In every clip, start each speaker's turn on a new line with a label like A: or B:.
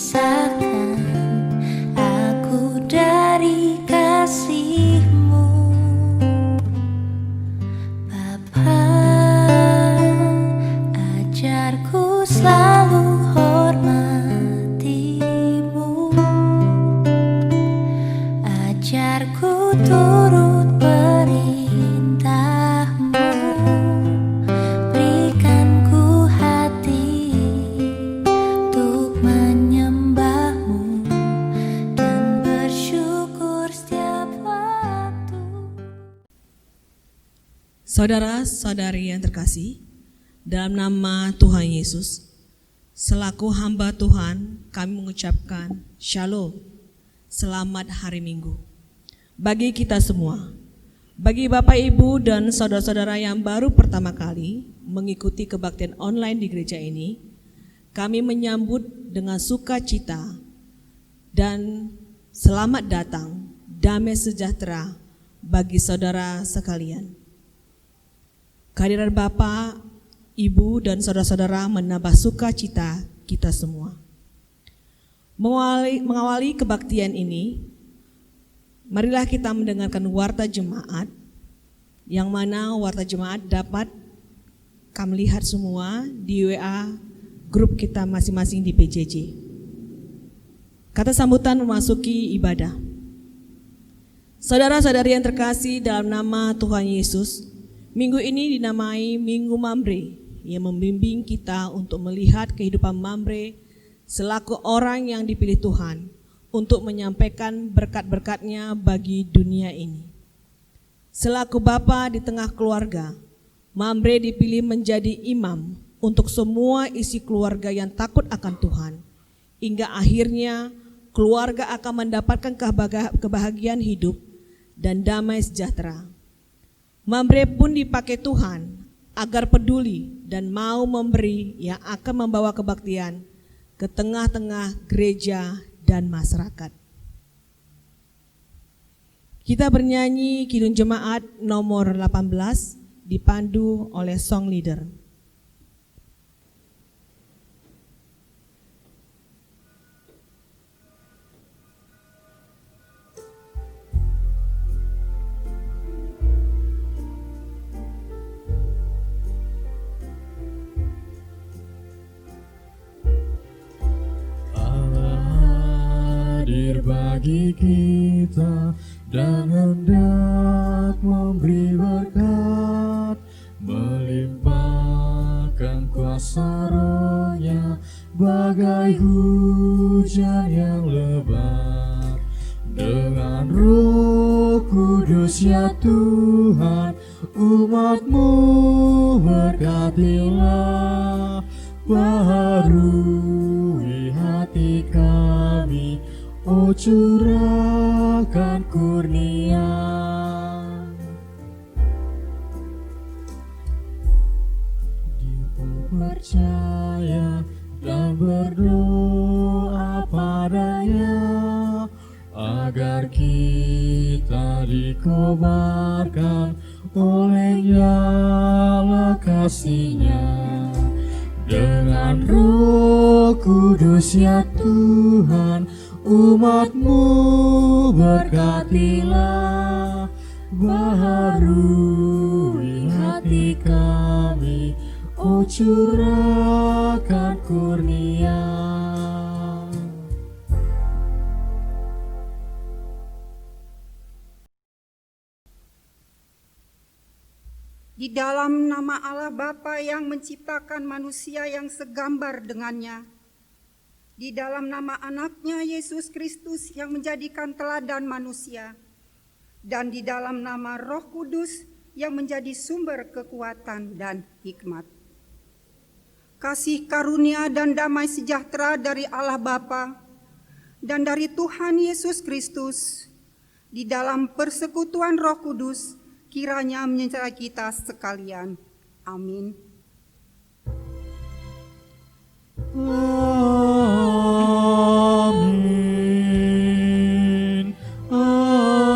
A: pisahkan aku dari kasih-Mu. Bapa, ajarku selalu hormati-Mu, ajarku turut perintah-Mu, berikan ku hati untuk menyembah-Mu dan bersyukur setiap waktu.
B: Saudara-saudari yang terkasih, dalam nama Tuhan Yesus, selaku hamba Tuhan, kami mengucapkan Shalom, selamat hari Minggu. Bagi kita semua, bagi Bapak Ibu dan saudara-saudara yang baru pertama kali mengikuti kebaktian online di gereja ini, kami menyambut dengan sukacita dan selamat datang, damai sejahtera bagi saudara sekalian. Kehadiran Bapak, Ibu, dan saudara-saudara menambah sukacita kita semua. Mengawali kebaktian ini, marilah kita mendengarkan warta jemaat, yang mana warta jemaat dapat kami lihat semua di WA grup kita masing-masing di PJJ. Kata sambutan memasuki ibadah. Saudara-saudari yang terkasih dalam nama Tuhan Yesus, minggu ini dinamai Minggu Mamre, yang membimbing kita untuk melihat kehidupan Mamre selaku orang yang dipilih Tuhan untuk menyampaikan berkat-berkat-Nya bagi dunia ini. Selaku bapa di tengah keluarga, Mamre dipilih menjadi imam untuk semua isi keluarga yang takut akan Tuhan, hingga akhirnya keluarga akan mendapatkan kebahagiaan hidup dan damai sejahtera. Mamre pun dipakai Tuhan agar peduli dan mau memberi yang akan membawa kebaktian ke tengah-tengah gereja dan masyarakat. Kita bernyanyi Kidung Jemaat nomor 18 dipandu oleh song leader.
C: Hadir bagi kita dan hendak memberi berkat, melimpahkan kuasa Roh-Nya bagai hujan yang lebat. Dengan Roh Kudus ya Tuhan, umat-Mu berkatilah, baharui hati kami, oh curahkan kurnia. Percaya dan berdoa padanya, agar kita dikobarkan oleh nyala kasih-Nya. Dengan Roh Kudus ya Tuhan, umat-Mu berkatilah, baharui hati kami, oh curahkan kurnia.
D: Di dalam nama Allah Bapa yang menciptakan manusia yang segambar dengannya, di dalam nama anaknya Yesus Kristus yang menjadikan teladan manusia, dan di dalam nama Roh Kudus yang menjadi sumber kekuatan dan hikmat. Kasih karunia dan damai sejahtera dari Allah Bapa dan dari Tuhan Yesus Kristus di dalam persekutuan Roh Kudus kiranya menyertai kita sekalian. Amin.
C: Amin. Amin.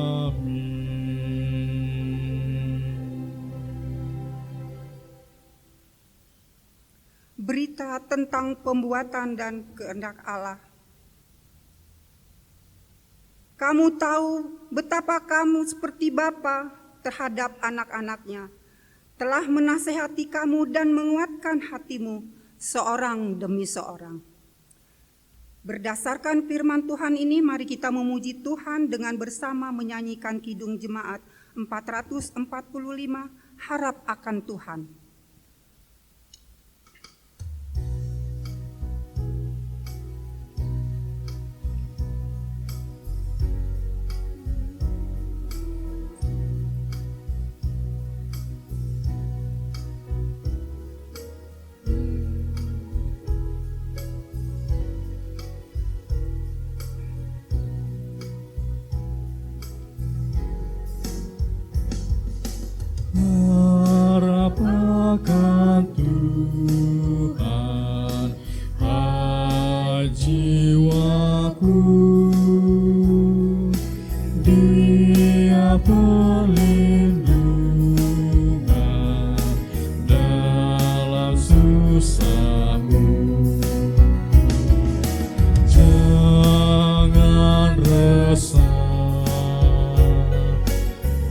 C: Amin.
D: berita tentang pembuatan dan kehendak Allah. Kamu tahu betapa kamu seperti bapa terhadap anak-anaknya, telah menasehati kamu dan menguatkan hatimu seorang demi seorang. Berdasarkan firman Tuhan ini, mari kita memuji Tuhan dengan bersama menyanyikan Kidung Jemaat 445, Harap akan Tuhan.
C: Harap akan Tuhan, hai jiwaku, Dia perlindungan dalam susahmu. Jangan resah,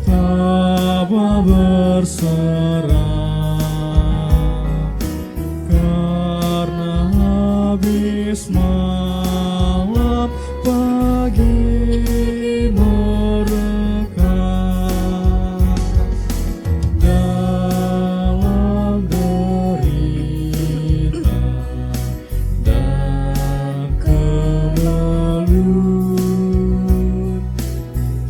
C: tabah berserah, karena habis malam pagi mereka dalam derita dan kemelut.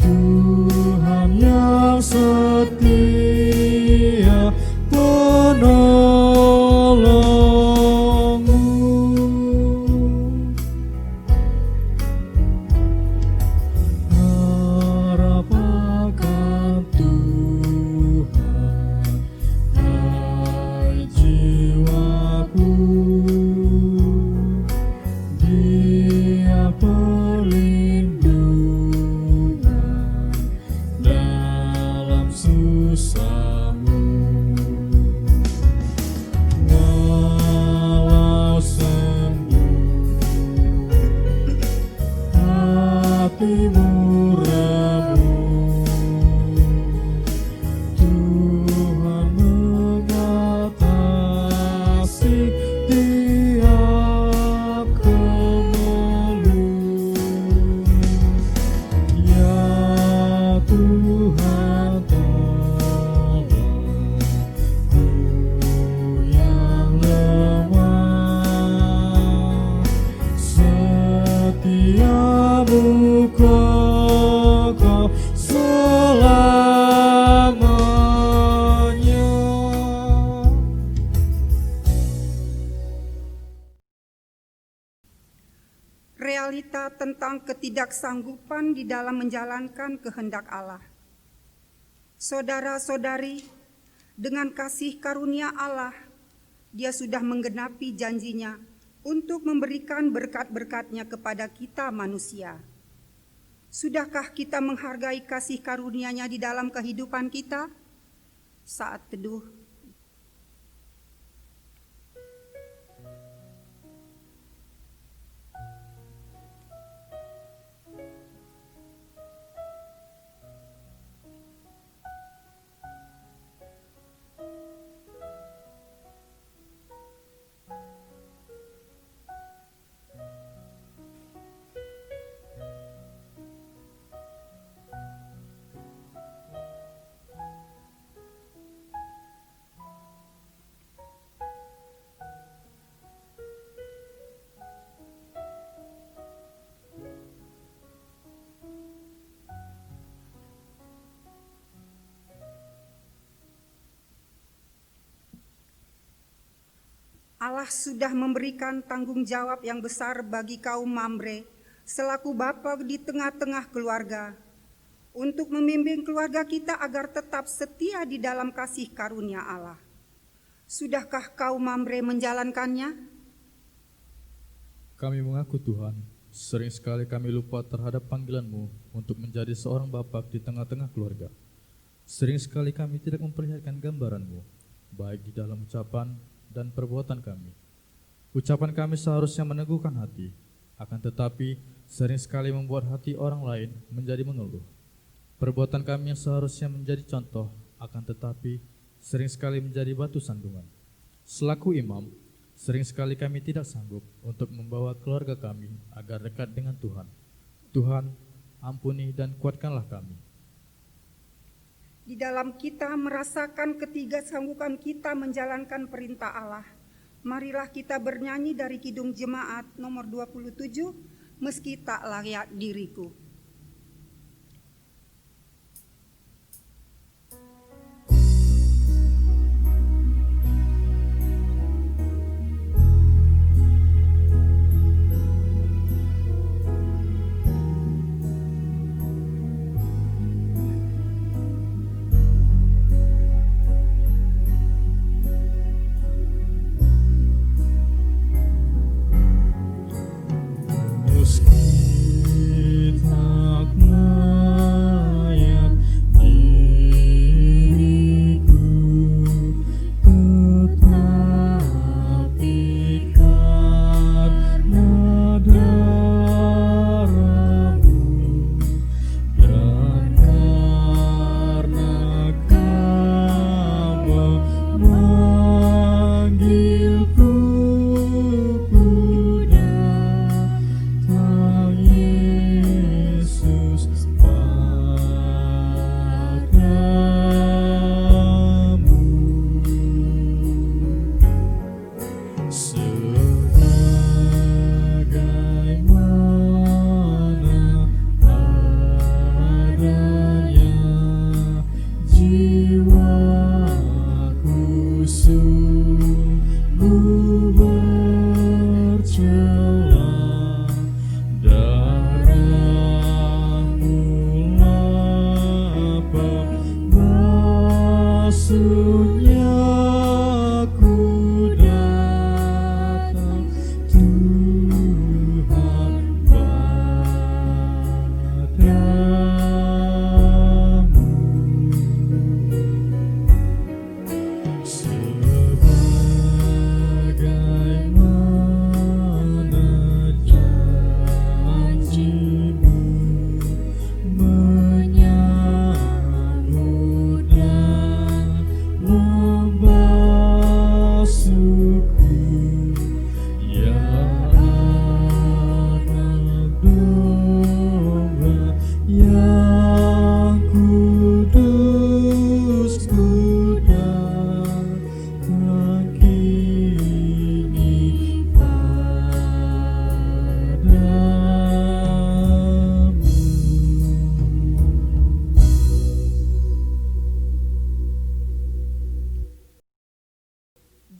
C: Tuhan yang setia penolongmu. Harap akan Tuhan, hai jiwaku, Dia perlindungan dalam susahmu. Walau sembunyi hatimu remuk, Tuhan mengatasi tiap kemelut. Ya Tuhan, tolong ku yang lemah, setiamu kokoh selamanya.
D: Realita tentang ketidaksanggupan di dalam menjalankan kehendak Allah. Saudara-saudari, dengan kasih karunia Allah, Dia sudah menggenapi janjinya untuk memberikan berkat-berkat-Nya kepada kita manusia. Sudahkah kita menghargai kasih karunia-Nya di dalam kehidupan kita? Saat teduh. Allah sudah memberikan tanggung jawab yang besar bagi kaum Mamre selaku bapa di tengah-tengah keluarga untuk membimbing keluarga kita agar tetap setia di dalam kasih karunia Allah. Sudahkah kaum Mamre menjalankannya?
C: Kami mengaku Tuhan, sering sekali kami lupa terhadap panggilan-Mu untuk menjadi seorang bapa di tengah-tengah keluarga. Sering sekali kami tidak memperlihatkan gambaran-Mu, baik di dalam ucapan dan perbuatan kami. Ucapan kami seharusnya meneguhkan hati, akan tetapi sering sekali membuat hati orang lain menjadi mengeluh. Perbuatan kami yang seharusnya menjadi contoh, akan tetapi sering sekali menjadi batu sandungan. Selaku imam, sering sekali kami tidak sanggup untuk membawa keluarga kami agar dekat dengan Tuhan. Tuhan, ampuni dan kuatkanlah kami.
D: Di dalam kita merasakan ketidaksanggupan kita menjalankan perintah Allah, marilah kita bernyanyi dari Kidung Jemaat nomor 27, Meski Tak Layak Diriku.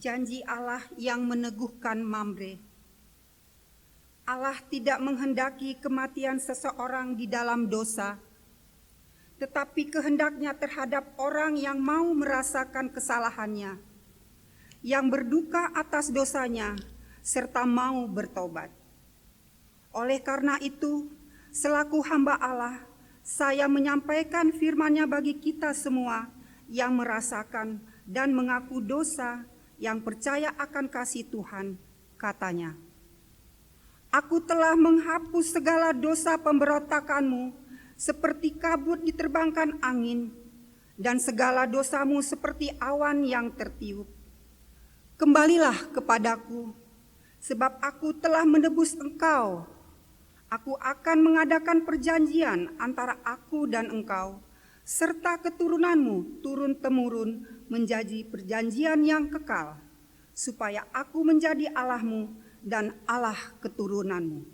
D: Janji Allah yang meneguhkan Mamre. Allah tidak menghendaki kematian seseorang di dalam dosa, tetapi kehendaknya terhadap orang yang mau merasakan kesalahannya, yang berduka atas dosanya, serta mau bertobat. Oleh karena itu, selaku hamba Allah, saya menyampaikan firman-Nya bagi kita semua yang merasakan dan mengaku dosa, yang percaya akan kasih Tuhan, katanya. Aku telah menghapus segala dosa pemberontakanmu seperti kabut diterbangkan angin, dan segala dosamu seperti awan yang tertiup. Kembalilah kepadaku, sebab aku telah menebus engkau. Aku akan mengadakan perjanjian antara aku dan engkau, serta keturunanmu turun-temurun menjadi perjanjian yang kekal, supaya aku menjadi Allahmu dan Allah keturunanmu.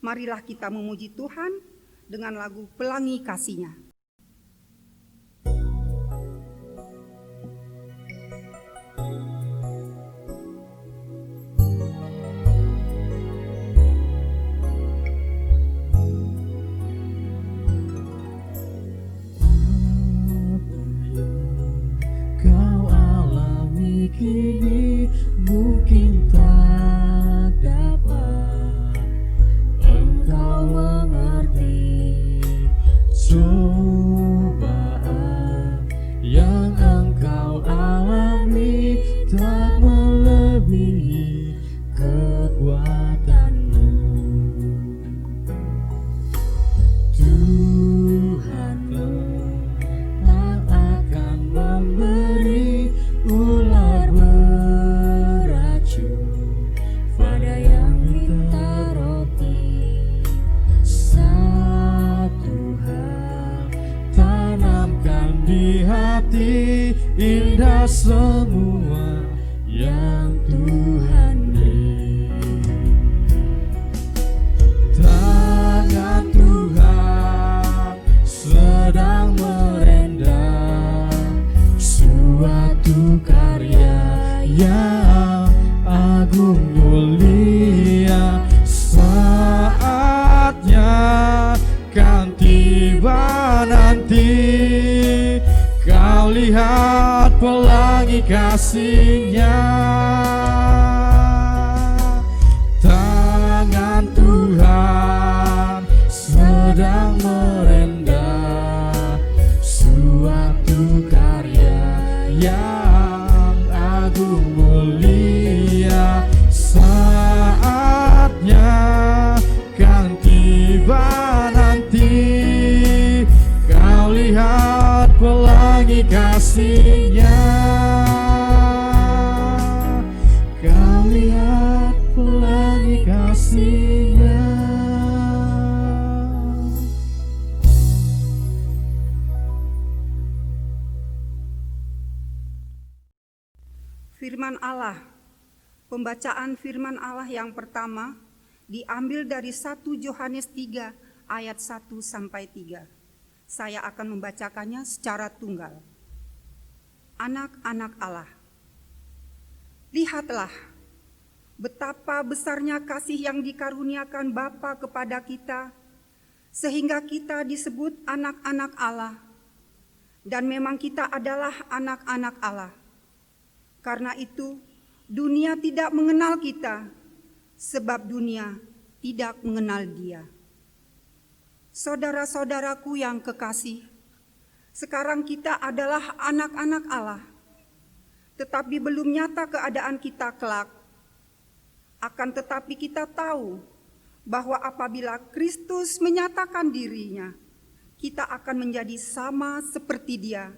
D: Marilah kita memuji Tuhan dengan lagu Pelangi Kasih-Nya.
E: Kini mungkin tak dapat engkau mengerti cobaan yang engkau alami tak melebihi di hati indah semua yang Tuhan beri. Tangan Tuhan sedang merendam suatu karya yang agung mulia. Saatnya kan tiba nanti, kau lihat pelangi kasih-Nya. Tangan Tuhan sedang merendam suatu karya yang agung mulia. Saatnya kan tiba nanti, kau lihat pelangi kasih-Nya. Kau lihat pelangi kasih-Nya.
D: Firman Allah. Pembacaan firman Allah yang pertama diambil dari 1 Yohanes 3 ayat 1 sampai 3. Saya akan membacakannya secara tunggal. Anak-anak Allah, lihatlah betapa besarnya kasih yang dikaruniakan Bapa kepada kita, sehingga kita disebut anak-anak Allah. Dan memang kita adalah anak-anak Allah. Karena itu, dunia tidak mengenal kita, sebab dunia tidak mengenal Dia. Saudara-saudaraku yang kekasih, sekarang kita adalah anak-anak Allah, tetapi belum nyata keadaan kita kelak. Akan tetapi kita tahu bahwa apabila Kristus menyatakan dirinya, kita akan menjadi sama seperti Dia,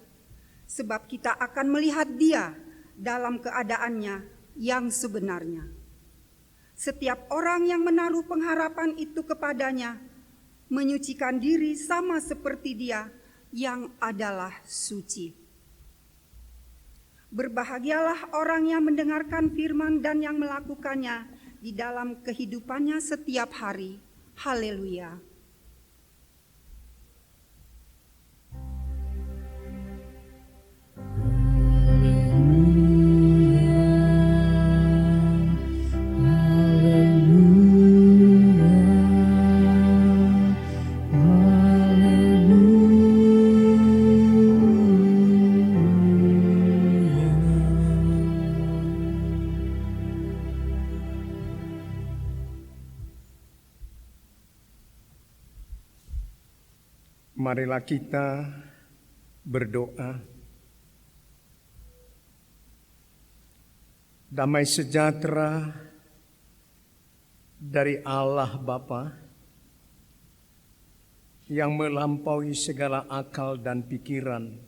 D: sebab kita akan melihat Dia dalam keadaannya yang sebenarnya. Setiap orang yang menaruh pengharapan itu kepadanya menyucikan diri sama seperti Dia yang adalah suci. Berbahagialah orang yang mendengarkan firman dan yang melakukannya di dalam kehidupannya setiap hari. Haleluya.
F: Marilah kita berdoa. Damai sejahtera dari Allah Bapa yang melampaui segala akal dan pikiran,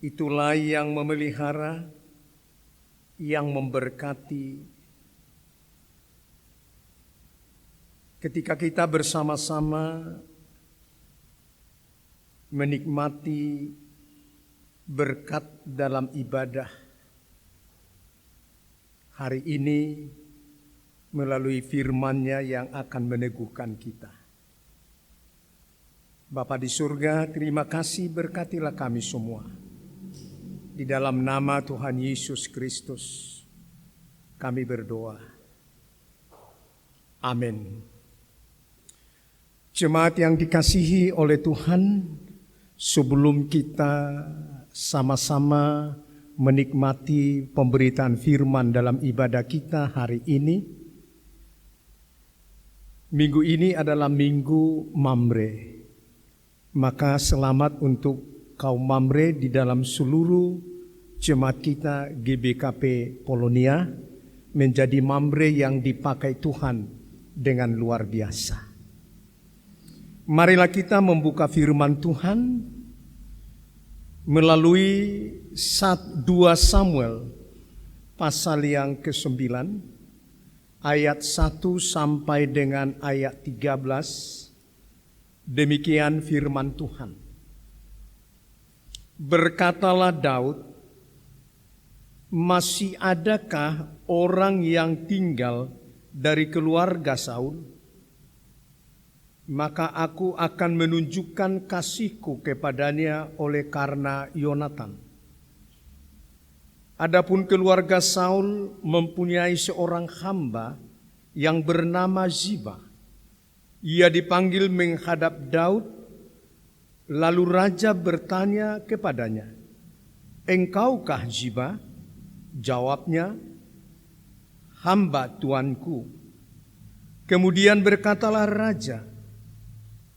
F: itulah yang memelihara, yang memberkati. Ketika kita bersama-sama menikmati berkat dalam ibadah hari ini melalui firman-Nya yang akan meneguhkan kita. Bapa di surga, terima kasih, berkatilah kami semua. Di dalam nama Tuhan Yesus Kristus kami berdoa. Amin. Jemaat yang dikasihi oleh Tuhan, sebelum kita sama-sama menikmati pemberitaan firman dalam ibadah kita hari ini, minggu ini adalah Minggu Mamre. Maka selamat untuk kaum Mamre di dalam seluruh jemaat kita GBKP Polonia, menjadi Mamre yang dipakai Tuhan dengan luar biasa. Marilah kita membuka firman Tuhan melalui 2 Samuel pasal yang ke-9 ayat 1 sampai dengan ayat 13. Demikian firman Tuhan. Berkatalah Daud, masih adakah orang yang tinggal dari keluarga Saul? Maka aku akan menunjukkan kasihku kepadanya oleh karena Yonatan. Adapun keluarga Saul mempunyai seorang hamba yang bernama Ziba. Ia dipanggil menghadap Daud, lalu raja bertanya kepadanya, "Engkaukah Ziba?" Jawabnya, "Hamba tuanku." Kemudian berkatalah raja,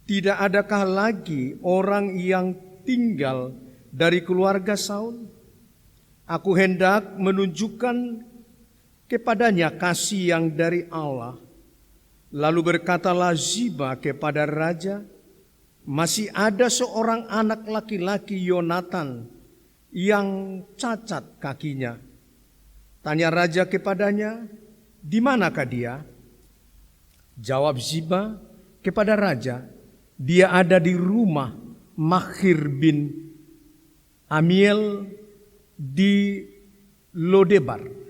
F: "Tidak adakah lagi orang yang tinggal dari keluarga Saul? Aku hendak menunjukkan kepadanya kasih yang dari Allah." Lalu berkatalah Ziba kepada raja, "Masih ada seorang anak laki-laki Yonatan yang cacat kakinya." Tanya raja kepadanya, "Di manakah dia?" Jawab Ziba kepada raja, "Dia ada di rumah Makhir bin Amiel di Lodebar."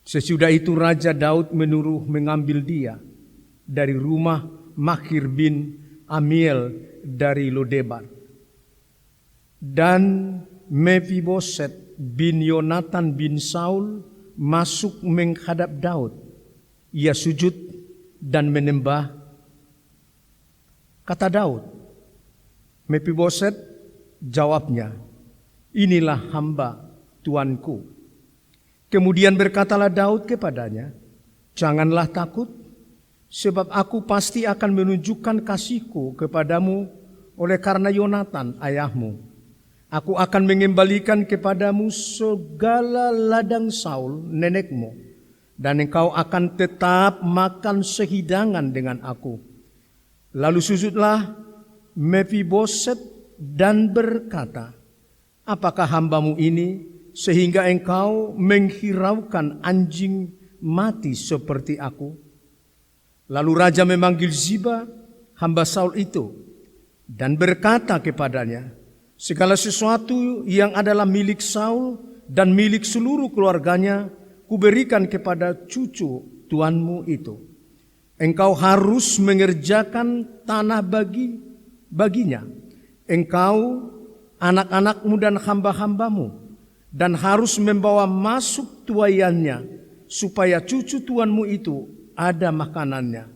F: Sesudah itu Raja Daud menyuruh mengambil dia dari rumah Makhir bin Amiel dari Lodebar. Dan Mefiboset bin Yonatan bin Saul masuk menghadap Daud. Ia sujud dan menyembah. Kata Daud, "Mefiboset," jawabnya, "Inilah hamba tuanku." Kemudian berkatalah Daud kepadanya, "Janganlah takut, sebab aku pasti akan menunjukkan kasihku kepadamu oleh karena Yonatan ayahmu. Aku akan mengembalikan kepadamu segala ladang Saul nenekmu, dan engkau akan tetap makan sehidangan dengan aku." Lalu sujudlah Mefiboset dan berkata, "Apakah hambamu ini sehingga engkau menghiraukan anjing mati seperti aku?" Lalu raja memanggil Ziba, hamba Saul itu, dan berkata kepadanya, "Segala sesuatu yang adalah milik Saul dan milik seluruh keluarganya, kuberikan kepada cucu tuanmu itu. Engkau harus mengerjakan tanah baginya, engkau, anak-anakmu dan hamba-hambamu, dan harus membawa masuk tuaiannya, supaya cucu tuanmu itu ada makanannya.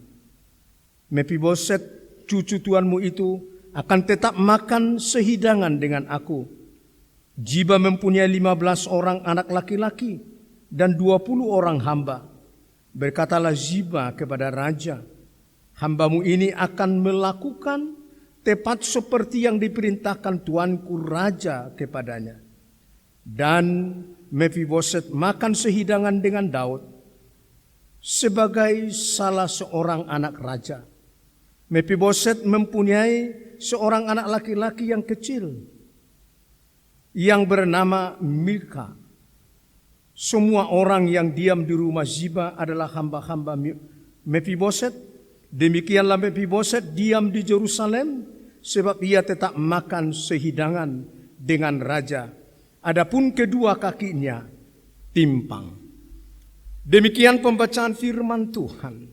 F: Mefiboset, cucu tuanmu itu, akan tetap makan sehidangan dengan aku." Ziba mempunyai 15 orang anak laki-laki dan 20 orang hamba. Berkatalah Ziba kepada raja, "Hambamu ini akan melakukan tepat seperti yang diperintahkan tuanku raja kepadanya." Dan Mefiboset makan sehidangan dengan Daud sebagai salah seorang anak raja. Mefiboset mempunyai seorang anak laki-laki yang kecil yang bernama Milka. Semua orang yang diam di rumah Ziba adalah hamba-hamba Mefiboset. Demikianlah Mefiboset diam di Yerusalem sebab ia tetap makan sehidangan dengan raja. Adapun kedua kakinya timpang. Demikian pembacaan firman Tuhan.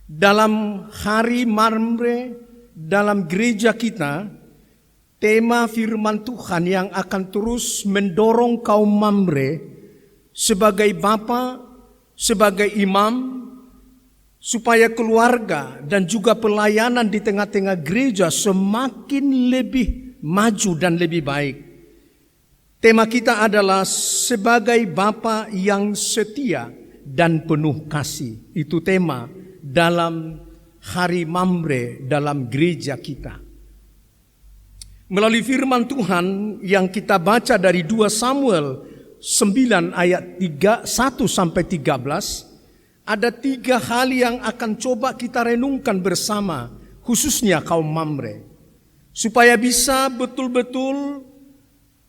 F: Dalam hari Mamre dalam gereja kita, tema firman Tuhan yang akan terus mendorong kaum Mamre sebagai bapa, sebagai imam, supaya keluarga dan juga pelayanan di tengah-tengah gereja semakin lebih maju dan lebih baik. Tema kita adalah sebagai bapa yang setia dan penuh kasih. Itu tema dalam hari Mamre dalam gereja kita. Melalui firman Tuhan yang kita baca dari 2 Samuel 9 ayat 1 sampai 13, ada 3 hal yang akan coba kita renungkan bersama, khususnya kaum Mamre, supaya bisa betul-betul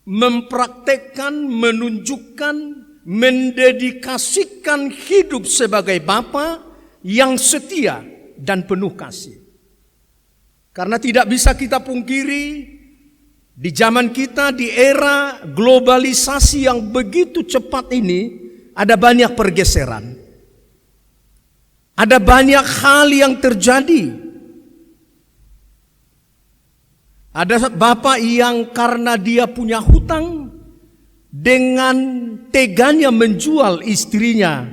F: mempraktekkan, menunjukkan, mendedikasikan hidup sebagai bapa yang setia dan penuh kasih. Karena tidak bisa kita pungkiri, Di zaman kita, di era globalisasi yang begitu cepat ini, ada banyak pergeseran. Ada banyak hal yang terjadi. Ada bapak yang karena dia punya hutang, dengan teganya menjual istrinya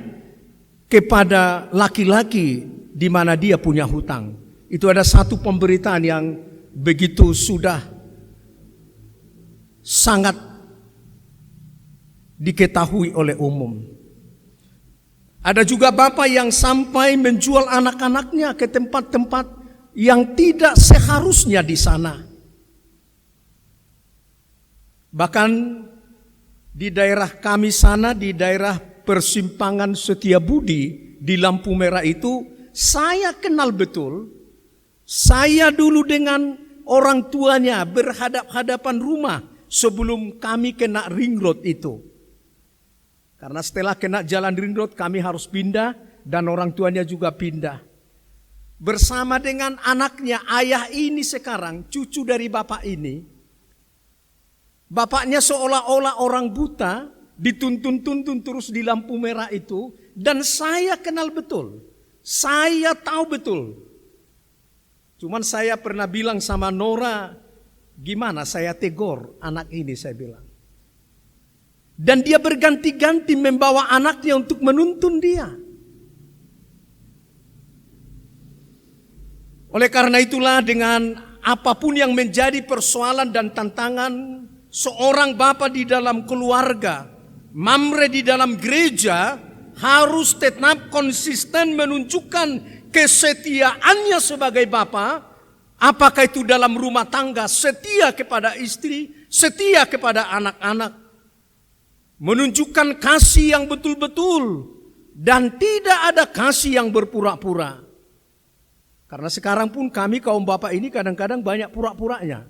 F: kepada laki-laki di mana dia punya hutang. Itu ada satu pemberitaan yang begitu sudah sangat diketahui oleh umum. Ada juga bapak yang sampai menjual anak-anaknya ke tempat-tempat yang tidak seharusnya di sana. Bahkan di daerah kami sana, di daerah persimpangan Setiabudi di Lampu Merah itu, saya kenal betul. Saya dulu dengan orang tuanya berhadap-hadapan rumah sebelum kami kena ring road itu. Karena setelah kena jalan ring road kami harus pindah dan orang tuanya juga pindah. Bersama dengan anaknya, ayah ini sekarang, cucu dari bapak ini. Bapaknya seolah-olah orang buta, dituntun-tuntun terus di lampu merah itu. Dan saya kenal betul, saya tahu betul. Cuman saya pernah bilang sama Nora, gimana saya tegur anak ini, saya bilang. Dan dia berganti-ganti membawa anaknya untuk menuntun dia. Oleh karena itulah, dengan apapun yang menjadi persoalan dan tantangan seorang bapa di dalam keluarga, mamre di dalam gereja, harus tetap konsisten menunjukkan kesetiaannya sebagai bapa. Apakah itu dalam rumah tangga, setia kepada istri, setia kepada anak-anak. Menunjukkan kasih yang betul-betul dan tidak ada kasih yang berpura-pura. Karena sekarang pun kami kaum bapak ini kadang-kadang banyak pura-puranya.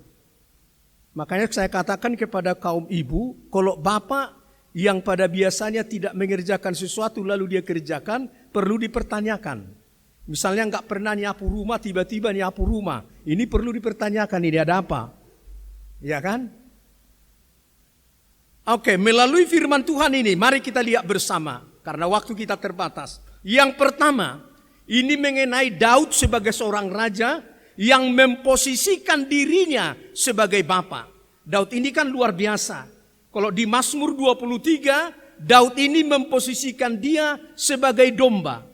F: Makanya saya katakan kepada kaum ibu, kalau bapak yang pada biasanya tidak mengerjakan sesuatu lalu dia kerjakan, perlu dipertanyakan. Misalnya nggak pernah nyapu rumah, tiba-tiba nyapu rumah. Ini perlu dipertanyakan, ini ada apa? Ya kan? Oke, melalui firman Tuhan ini, mari kita lihat bersama. Karena waktu kita terbatas. Yang pertama, ini mengenai Daud sebagai seorang raja yang memposisikan dirinya sebagai bapa. Daud ini kan luar biasa. Kalau di Mazmur 23, Daud ini memposisikan dia sebagai domba.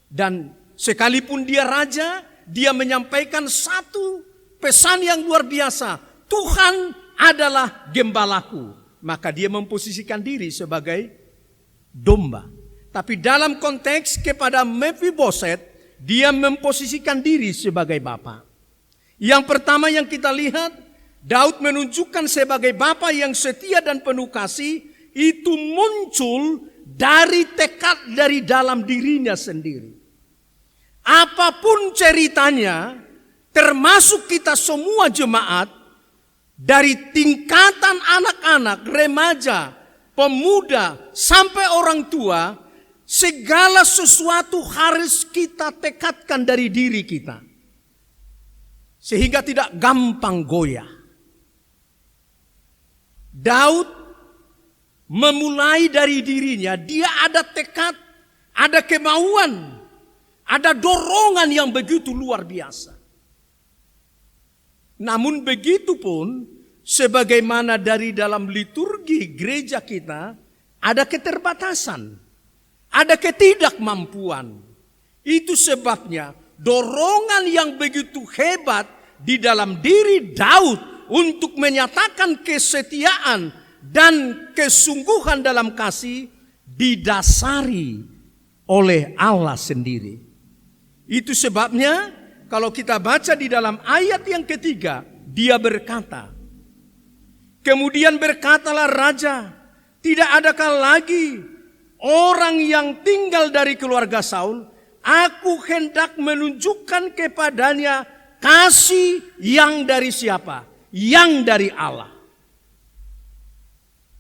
F: Dan sekalipun dia raja, dia menyampaikan satu pesan yang luar biasa. Tuhan adalah gembalaku. Maka dia memposisikan diri sebagai domba. Tapi dalam konteks kepada Mephiboset, dia memposisikan diri sebagai bapa. Yang pertama yang kita lihat, Daud menunjukkan sebagai bapa yang setia dan penuh kasih, itu muncul dari tekad dari dalam dirinya sendiri. Apapun ceritanya, termasuk kita semua jemaat, dari tingkatan anak-anak, remaja, pemuda, sampai orang tua, segala sesuatu harus kita tekadkan dari diri kita. Sehingga tidak gampang goyah. Daud memulai dari dirinya, dia ada tekad, ada kemauan, ada dorongan yang begitu luar biasa. Namun begitu pun, sebagaimana dari dalam liturgi gereja kita, ada keterbatasan, ada ketidakmampuan. Itu sebabnya dorongan yang begitu hebat di dalam diri Daud untuk menyatakan kesetiaan dan kesungguhan dalam kasih didasari oleh Allah sendiri. Itu sebabnya kalau kita baca di dalam ayat yang ketiga, dia berkata, kemudian berkatalah raja, tidak adakah lagi orang yang tinggal dari keluarga Saul? Aku hendak menunjukkan kepadanya kasih yang dari siapa? Yang dari Allah.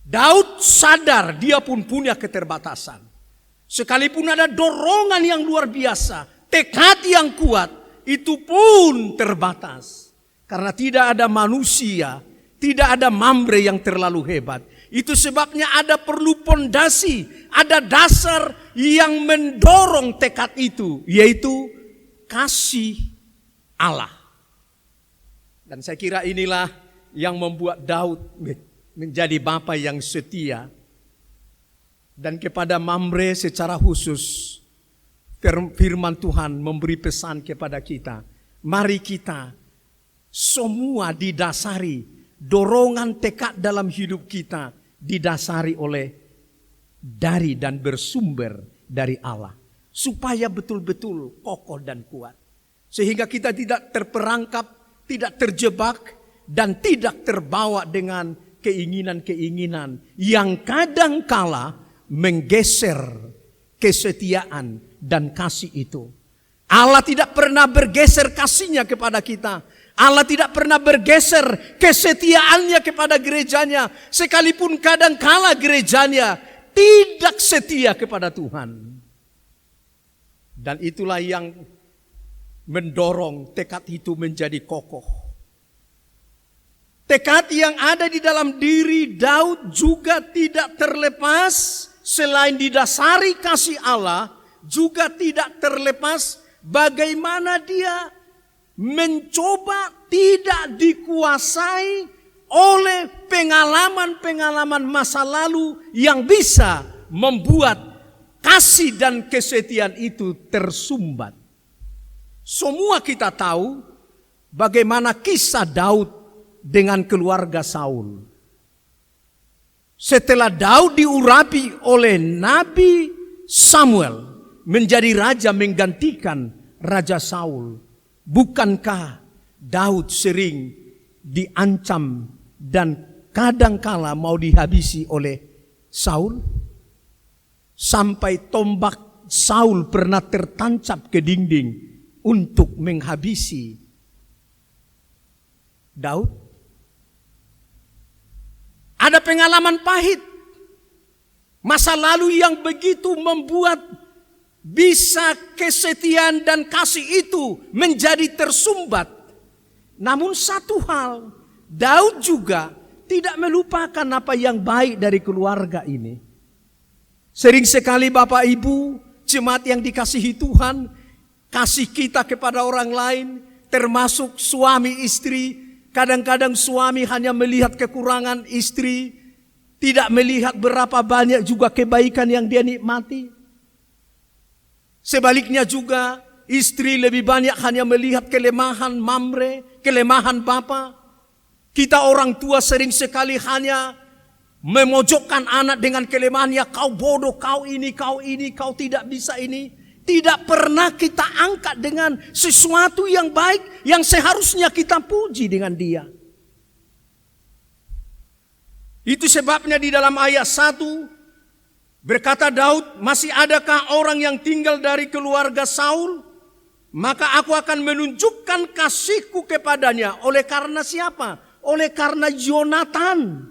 F: Daud sadar dia pun punya keterbatasan. Sekalipun ada dorongan yang luar biasa, tekad yang kuat, itu pun terbatas. Karena tidak ada manusia, Tidak ada Mamre yang terlalu hebat. Itu sebabnya ada perlu pondasi, ada dasar yang mendorong tekad itu, yaitu kasih Allah. Dan saya kira inilah yang membuat Daud menjadi bapa yang setia. Dan kepada Mamre secara khusus, firman Tuhan memberi pesan kepada kita. Mari kita semua didasari, dorongan tekad dalam hidup kita didasari oleh dari dan bersumber dari Allah. Supaya betul-betul kokoh dan kuat. Sehingga kita tidak terperangkap, tidak terjebak, dan tidak terbawa dengan keinginan-keinginan yang kadangkala menggeser kesetiaan dan kasih itu. Allah tidak pernah bergeser kasihnya kepada kita. Allah tidak pernah bergeser kesetiaannya kepada gerejanya. Sekalipun kadangkala gerejanya tidak setia kepada Tuhan. Dan itulah yang mendorong tekad itu menjadi kokoh. Tekad yang ada di dalam diri Daud juga tidak terlepas. Selain didasari kasih Allah, juga tidak terlepas bagaimana dia mencoba tidak dikuasai oleh pengalaman-pengalaman masa lalu yang bisa membuat kasih dan kesetiaan itu tersumbat. Semua kita tahu bagaimana kisah Daud dengan keluarga Saul. Setelah Daud diurapi oleh Nabi Samuel menjadi raja menggantikan Raja Saul, bukankah Daud sering diancam dan kadangkala mau dihabisi oleh Saul? Sampai tombak Saul pernah tertancap ke dinding untuk menghabisi Daud. Ada pengalaman pahit, masa lalu yang begitu membuat bisa kesetiaan dan kasih itu menjadi tersumbat. Namun satu hal, Daud juga tidak melupakan apa yang baik dari keluarga ini. Sering sekali Bapak Ibu, jemaat yang dikasihi Tuhan, kasih kita kepada orang lain, termasuk suami istri. Kadang-kadang suami hanya melihat kekurangan istri, tidak melihat berapa banyak juga kebaikan yang dia nikmati. Sebaliknya juga istri lebih banyak hanya melihat kelemahan Mamre, kelemahan bapa. Kita orang tua sering sekali hanya memojokkan anak dengan kelemahannya. Kau bodoh, kau ini, kau tidak bisa ini. Tidak pernah kita angkat dengan sesuatu yang baik yang seharusnya kita puji dengan dia. Itu sebabnya di dalam ayat 1 berkata Daud, masih adakah orang yang tinggal dari keluarga Saul? Maka aku akan menunjukkan kasihku kepadanya. Oleh karena siapa? Oleh karena Yonatan.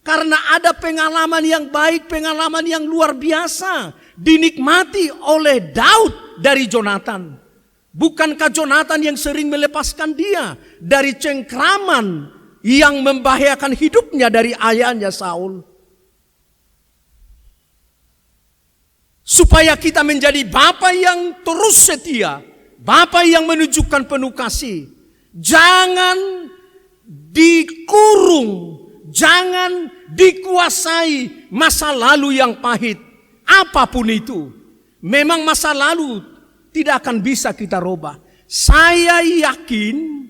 F: Karena ada pengalaman yang baik, pengalaman yang luar biasa dinikmati oleh Daud dari Yonatan. Bukankah Yonatan yang sering melepaskan dia dari cengkraman yang membahayakan hidupnya dari ayahnya Saul? Supaya kita menjadi bapa yang terus setia, bapa yang menunjukkan penuh kasih. Jangan dikurung, jangan dikuasai masa lalu yang pahit. Apapun itu, memang masa lalu tidak akan bisa kita rubah. Saya yakin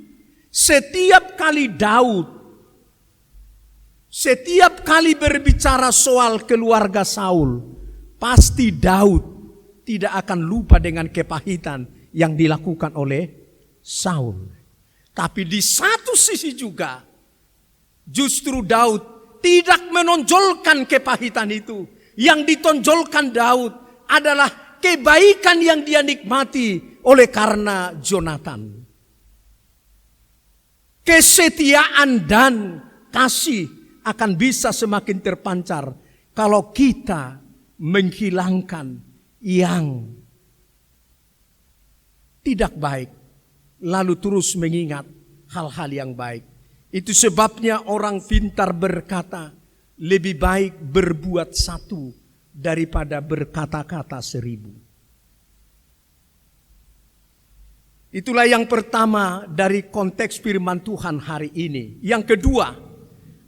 F: setiap kali Daud, setiap kali berbicara soal keluarga Saul, pasti Daud tidak akan lupa dengan kepahitan yang dilakukan oleh Saul. Tapi di satu sisi juga, justru Daud tidak menonjolkan kepahitan itu. Yang ditonjolkan Daud adalah kebaikan yang dia nikmati oleh karena Yonatan. Kesetiaan dan kasih akan bisa semakin terpancar kalau kita menghilangkan yang tidak baik, lalu terus mengingat hal-hal yang baik. Itu sebabnya orang pintar berkata, lebih baik berbuat satu daripada berkata-kata 1000. Itulah yang pertama dari konteks firman Tuhan hari ini. Yang kedua,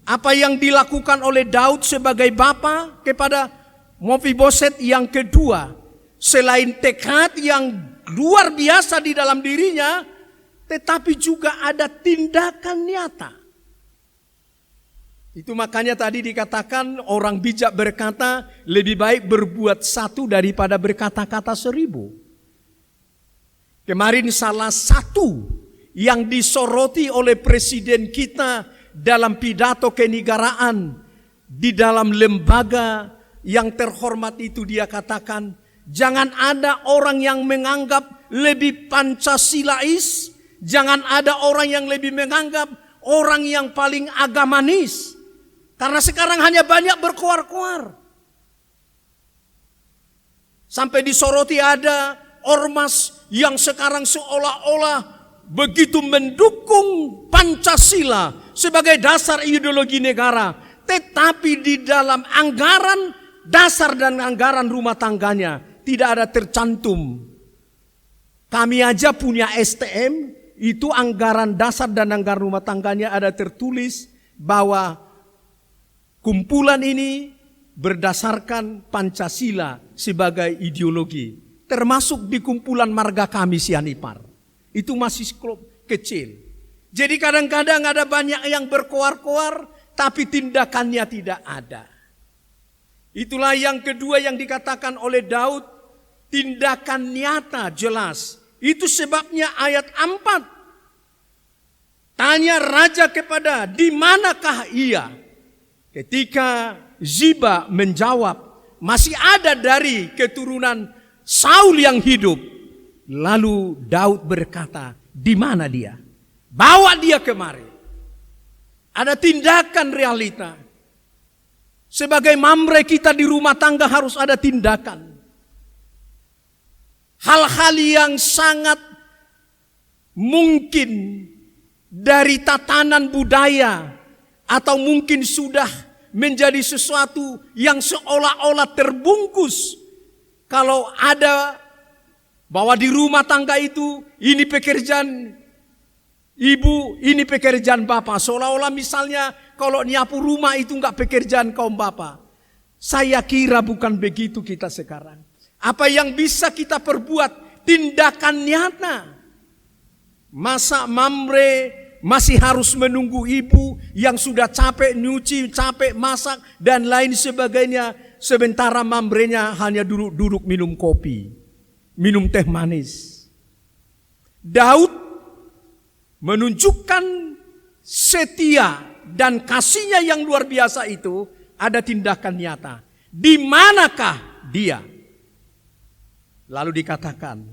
F: apa yang dilakukan oleh Daud sebagai bapa kepada Mephiboset yang kedua, selain tekad yang luar biasa di dalam dirinya, tetapi juga ada tindakan nyata. Itu makanya tadi dikatakan orang bijak berkata, lebih baik berbuat satu daripada berkata-kata 1000. Kemarin salah satu yang disoroti oleh presiden kita dalam pidato kenegaraan di dalam lembaga yang terhormat itu, dia katakan, jangan ada orang yang menganggap lebih Pancasilais, jangan ada orang yang lebih menganggap orang yang paling agamanis. Karena sekarang hanya banyak berkoar-koar. Sampai disoroti ada ormas yang sekarang seolah-olah begitu mendukung Pancasila sebagai dasar ideologi negara, tetapi di dalam anggaran dasar dan anggaran rumah tangganya tidak ada tercantum. Kami aja punya STM, itu anggaran dasar dan anggaran rumah tangganya ada tertulis bahwa kumpulan ini berdasarkan Pancasila sebagai ideologi. Termasuk di kumpulan marga kami Sianipar. Itu masih klub kecil. Jadi kadang-kadang ada banyak yang berkoar-koar, tapi tindakannya tidak ada. Itulah yang kedua yang dikatakan oleh Daud, tindakan nyata jelas. Itu sebabnya ayat 4. Tanya raja kepada, di manakah ia? Ketika Ziba menjawab, masih ada dari keturunan Saul yang hidup. Lalu Daud berkata, di mana dia? Bawa dia kemari. Ada tindakan realita. Sebagai mamre kita di rumah tangga harus ada tindakan. Hal-hal yang sangat mungkin dari tatanan budaya atau mungkin sudah menjadi sesuatu yang seolah-olah terbungkus. Kalau ada bahwa di rumah tangga itu ini pekerjaan ibu, ini pekerjaan bapak. Seolah-olah misalnya kalau nyapu rumah itu enggak pekerjaan kaum bapak. Saya kira bukan begitu kita sekarang. Apa yang bisa kita perbuat? Tindakan nyata. Masa mamre masih harus menunggu ibu yang sudah capek nyuci, capek masak dan lain sebagainya. Sementara mambrenya hanya duduk minum kopi, minum teh manis. Daud menunjukkan setia dan kasihnya yang luar biasa itu, ada tindakan nyata. Di manakah dia? Lalu dikatakan,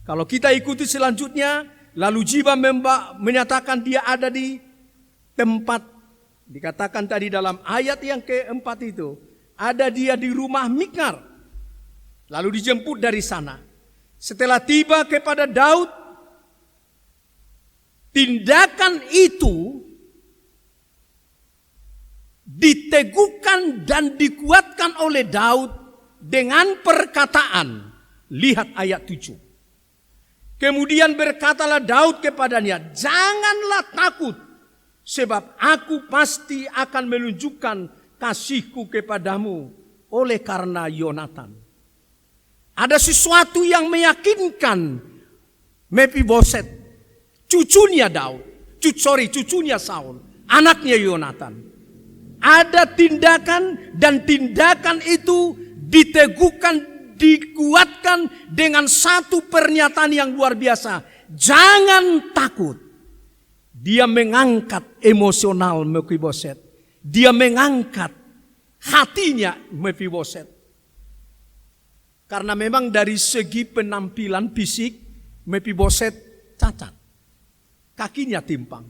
F: kalau kita ikuti selanjutnya, lalu Ziba menyatakan dia ada di tempat, dikatakan tadi dalam ayat yang keempat itu, ada dia di rumah Mikar. Lalu dijemput dari sana. Setelah tiba kepada Daud, tindakan itu diteguhkan dan dikuatkan oleh Daud dengan perkataan. Lihat ayat 7. Kemudian berkatalah Daud kepadanya, janganlah takut, sebab aku pasti akan menunjukkan kasihku kepadamu oleh karena Yonatan. Ada sesuatu yang meyakinkan Mephiboset, cucunya Daud, cucunya Saul, anaknya Yonatan. Ada tindakan dan tindakan itu diteguhkan, dikuatkan dengan satu pernyataan yang luar biasa. Jangan takut. Dia mengangkat emosional Mephiboset. Dia mengangkat hatinya Mephiboset. Karena memang dari segi penampilan fisik Mephiboset cacat. Kakinya timpang.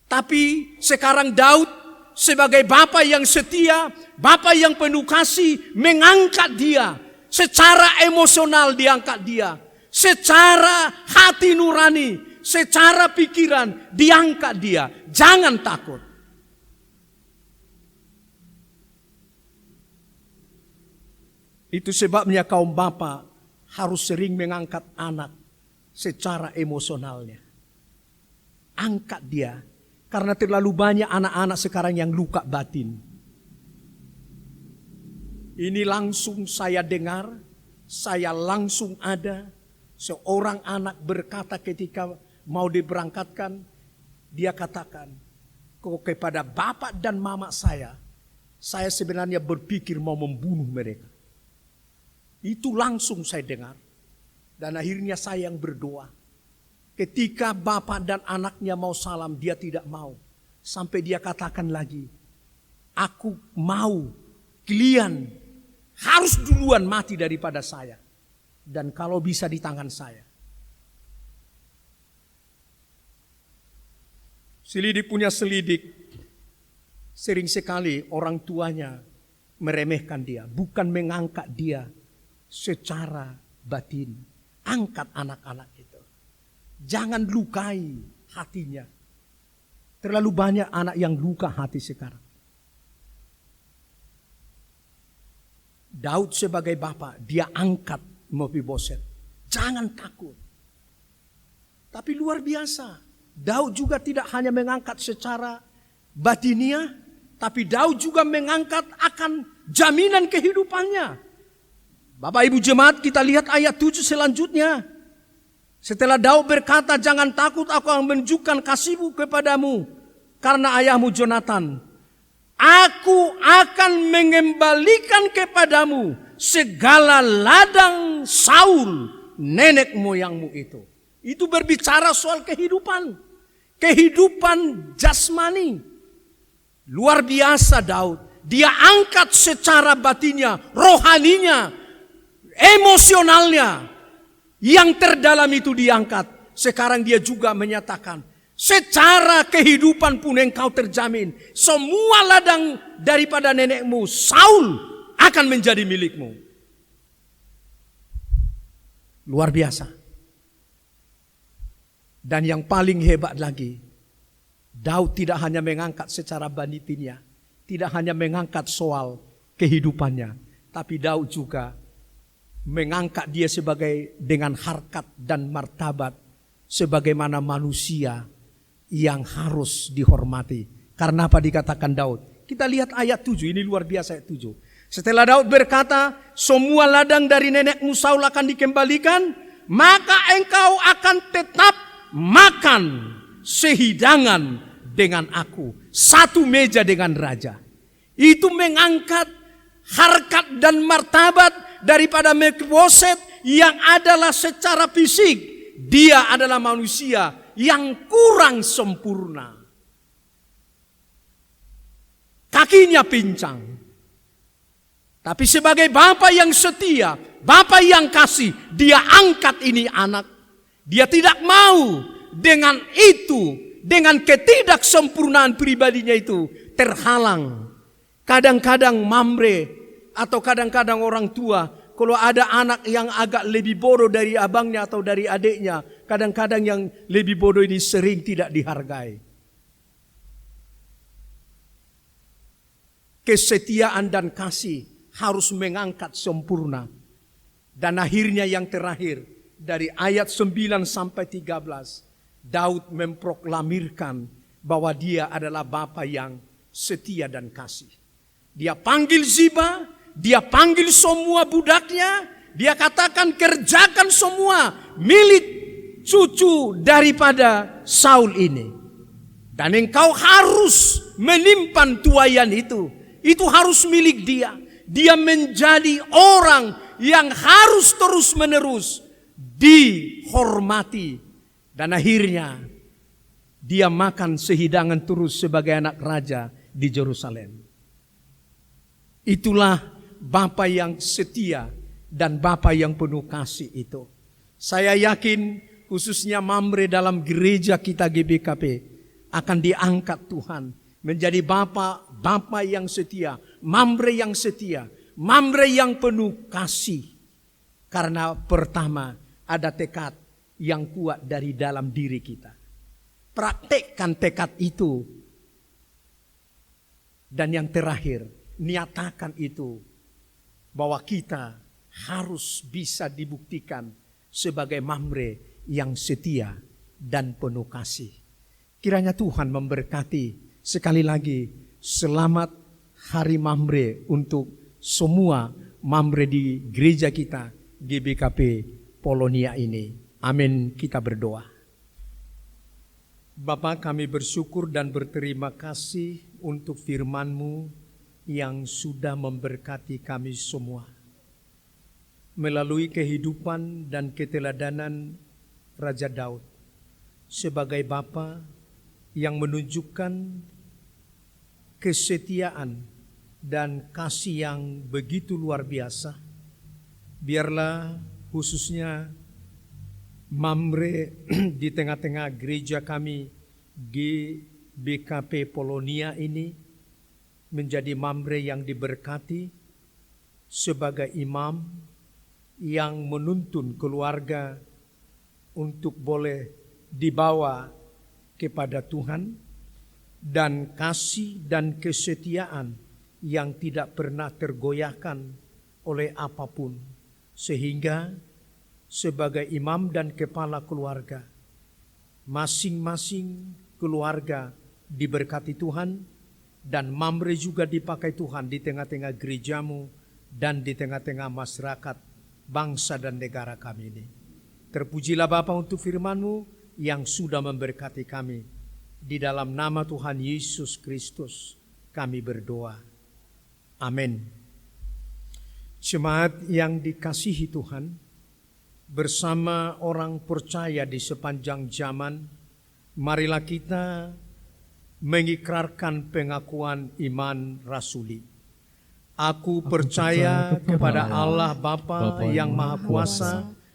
F: Tapi sekarang Daud sebagai bapa yang setia, bapa yang penuh kasih, mengangkat dia. Secara emosional diangkat dia. Secara hati nurani, secara pikiran, diangkat dia. Jangan takut. Itu sebabnya kaum bapa harus sering mengangkat anak secara emosionalnya. Angkat dia. Karena terlalu banyak anak-anak sekarang yang luka batin. Ini langsung saya dengar, saya langsung ada. Seorang anak berkata ketika mau diberangkatkan, dia katakan, kepada bapak dan mama saya sebenarnya berpikir mau membunuh mereka. Itu langsung saya dengar. Dan akhirnya saya yang berdoa. Ketika bapak dan anaknya mau salam, dia tidak mau. Sampai dia katakan lagi, aku mau kalian harus duluan mati daripada saya. Dan kalau bisa di tangan saya. Selidik punya selidik. Sering sekali orang tuanya meremehkan dia. Bukan mengangkat dia secara batin. Angkat anak-anak itu. Jangan lukai hatinya. Terlalu banyak anak yang luka hati sekarang. Daud sebagai bapak, dia angkat Mephiboset. Jangan takut. Tapi luar biasa. Daud juga tidak hanya mengangkat secara batiniah, tapi Daud juga mengangkat akan jaminan kehidupannya. Bapak Ibu jemaat, kita lihat ayat 7 selanjutnya. Setelah Daud berkata, jangan takut, aku akan menunjukkan kasihku kepadamu karena ayahmu Jonathan. Aku akan mengembalikan kepadamu segala ladang Saul, nenek moyangmu itu. Itu berbicara soal kehidupan. Kehidupan jasmani. Luar biasa Daud. Dia angkat secara batinnya, rohaninya, emosionalnya. Yang terdalam itu diangkat. Sekarang dia juga menyatakan, secara kehidupan pun engkau terjamin. Semua ladang daripada nenekmu Saul akan menjadi milikmu. Luar biasa. Dan yang paling hebat lagi, Daud tidak hanya mengangkat secara batinnya, tidak hanya mengangkat soal kehidupannya, tapi Daud juga mengangkat dia sebagai dengan harkat dan martabat sebagaimana manusia yang harus dihormati. Karena apa dikatakan Daud? Kita lihat ayat 7, ini luar biasa ayat 7. Setelah Daud berkata, semua ladang dari nenekmu Saul akan dikembalikan, maka engkau akan tetap makan sehidangan dengan aku, satu meja dengan raja. Itu mengangkat harkat dan martabat daripada Mephiboset yang adalah secara fisik. Dia adalah manusia yang kurang sempurna. Kakinya pincang. Tapi sebagai bapak yang setia, bapak yang kasih, dia angkat ini anak. Dia tidak mau dengan itu, dengan ketidaksempurnaan pribadinya itu terhalang. Kadang-kadang Mamre atau kadang-kadang orang tua, kalau ada anak yang agak lebih bodoh dari abangnya atau dari adiknya, kadang-kadang yang lebih bodoh ini sering tidak dihargai. Kesetiaan dan kasih harus mengangkat sempurna. Dan akhirnya yang terakhir, dari ayat 9 sampai 13, Daud memproklamirkan bahwa dia adalah bapa yang setia dan kasih. Dia panggil Ziba, dia panggil semua budaknya, dia katakan kerjakan semua milik cucu daripada Saul ini. Dan engkau harus menyimpan tuayan itu harus milik dia. Dia menjadi orang yang harus terus menerus dihormati. Dan akhirnya dia makan sehidangan terus sebagai anak raja di Yerusalem. Itulah Bapa yang setia dan Bapa yang penuh kasih itu. Saya yakin khususnya Mamre dalam gereja kita GBKP akan diangkat Tuhan menjadi Bapa yang setia, Mamre yang setia, Mamre yang penuh kasih. Karena pertama ada tekad yang kuat dari dalam diri kita. Praktekkan tekad itu. Dan yang terakhir, nyatakan itu bahwa kita harus bisa dibuktikan sebagai Mamre yang setia dan penuh kasih. Kiranya Tuhan memberkati. Sekali lagi, selamat Hari Mamre untuk semua Mamre di gereja kita, GBKP Polonia ini. Amin, kita berdoa. Bapa, kami bersyukur dan berterima kasih untuk firman-Mu yang sudah memberkati kami semua. Melalui kehidupan dan keteladanan Raja Daud sebagai Bapa yang menunjukkan kesetiaan dan kasih yang begitu luar biasa. Biarlah khususnya Mamre di tengah-tengah gereja kami GBKP Polonia ini menjadi Mamre yang diberkati sebagai imam yang menuntun keluarga untuk boleh dibawa kepada Tuhan, dan kasih dan kesetiaan yang tidak pernah tergoyahkan oleh apapun, sehingga sebagai imam dan kepala keluarga, masing-masing keluarga diberkati Tuhan, dan Mamre juga dipakai Tuhan di tengah-tengah gerejamu dan di tengah-tengah masyarakat bangsa dan negara kami ini. Terpujilah Bapa untuk firman-Mu yang sudah memberkati kami. Di dalam nama Tuhan Yesus Kristus kami berdoa. Amin. Jemaat yang dikasihi Tuhan, bersama orang percaya di sepanjang zaman, marilah kita mengikrarkan pengakuan iman rasuli. Aku percaya kepada Allah Bapa yang Maha Kuasa,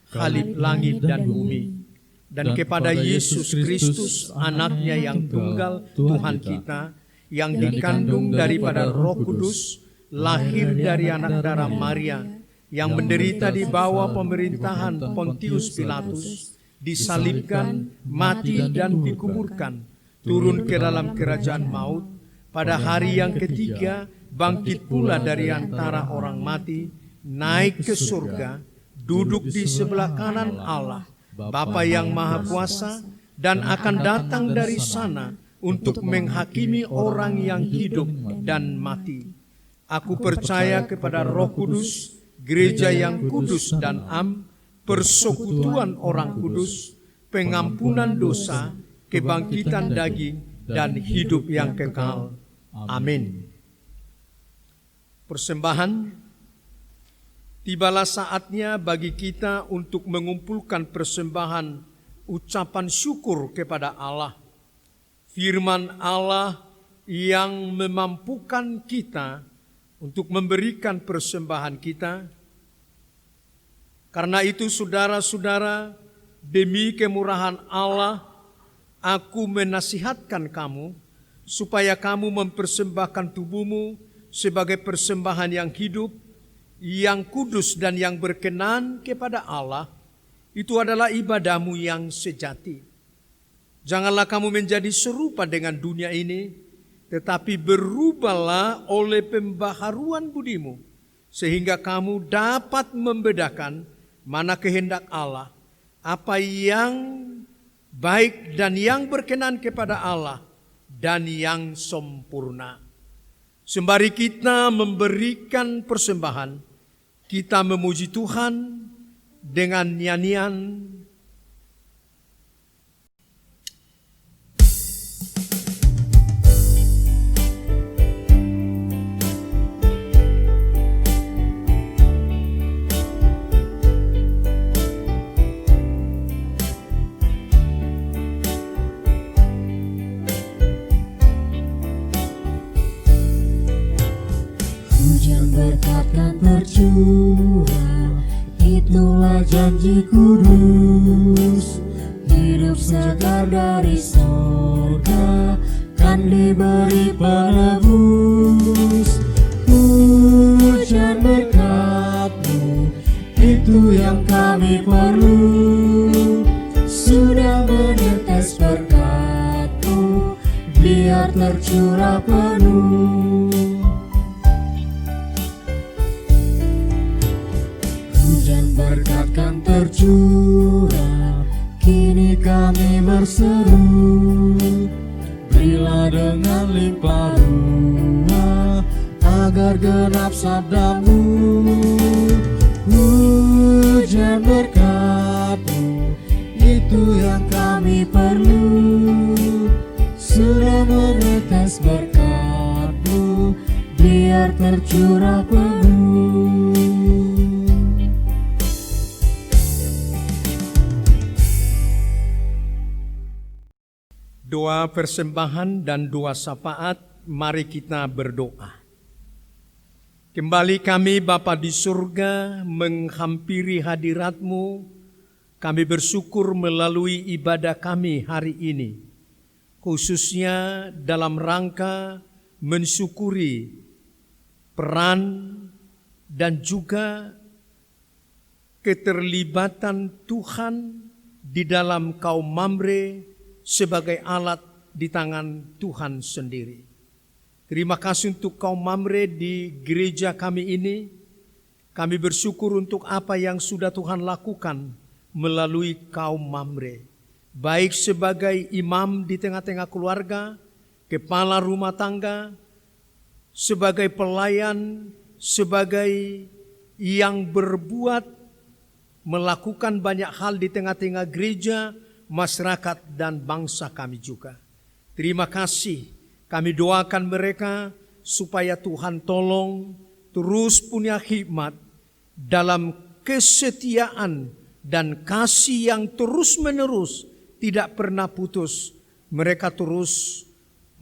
F: Khalif langit dan bumi, dan kepada Yesus Kristus, anaknya yang tunggal Tuhan kita, yang dikandung daripada Roh Kudus, lahir dari anak darah Maria, yang menderita di bawah pemerintahan Pontius Pilatus, disalibkan, mati dan dikuburkan, turun ke dalam kerajaan maut, pada hari yang ketiga bangkit pula dari antara orang mati, naik ke surga, duduk di sebelah kanan Allah, Bapa yang Maha Kuasa, dan akan datang dari sana untuk menghakimi orang yang hidup dan mati. Aku percaya kepada Roh Kudus, gereja yang kudus dan am, persekutuan orang kudus, pengampunan dosa, kebangkitan daging, dan hidup yang kekal. Amin. Persembahan, tibalah saatnya bagi kita untuk mengumpulkan persembahan ucapan syukur kepada Allah. Firman Allah yang memampukan kita untuk memberikan persembahan kita. Karena itu saudara-saudara, demi kemurahan Allah, aku menasihatkan kamu supaya kamu mempersembahkan tubuhmu sebagai persembahan yang hidup, yang kudus dan yang berkenan kepada Allah. Itu adalah ibadahmu yang sejati. Janganlah kamu menjadi serupa dengan dunia ini, tetapi berubahlah oleh pembaharuan budimu, sehingga kamu dapat membedakan mana kehendak Allah, apa yang baik dan yang berkenan kepada Allah, dan yang sempurna. Sembari kita memberikan persembahan, kita memuji Tuhan dengan nyanyian
E: berkat kan tercurah, itulah janji kudus. Hidup segar dari sorga kan diberi penebus. Hujan berkat-Mu, itu yang kami perlu. agar genap sabdamu. Hujan berkat-Mu itu yang kami perlu, sudah menetes berkat-Mu, biar tercurah penuh.
F: Doa persembahan dan doa syafaat, mari kita berdoa. Kembali kami Bapa di surga menghampiri hadirat-Mu. Kami bersyukur melalui ibadah kami hari ini, khususnya dalam rangka mensyukuri peran dan juga keterlibatan Tuhan di dalam kaum Mamre sebagai alat di tangan Tuhan sendiri. Terima kasih untuk kaum Mamre di gereja kami ini. Kami bersyukur untuk apa yang sudah Tuhan lakukan melalui kaum Mamre. Baik sebagai imam di tengah-tengah keluarga, kepala rumah tangga, sebagai pelayan, sebagai yang berbuat, melakukan banyak hal di tengah-tengah gereja, masyarakat dan bangsa kami juga. Terima kasih, kami doakan mereka supaya Tuhan tolong terus punya hikmat dalam kesetiaan dan kasih yang terus menerus tidak pernah putus. Mereka terus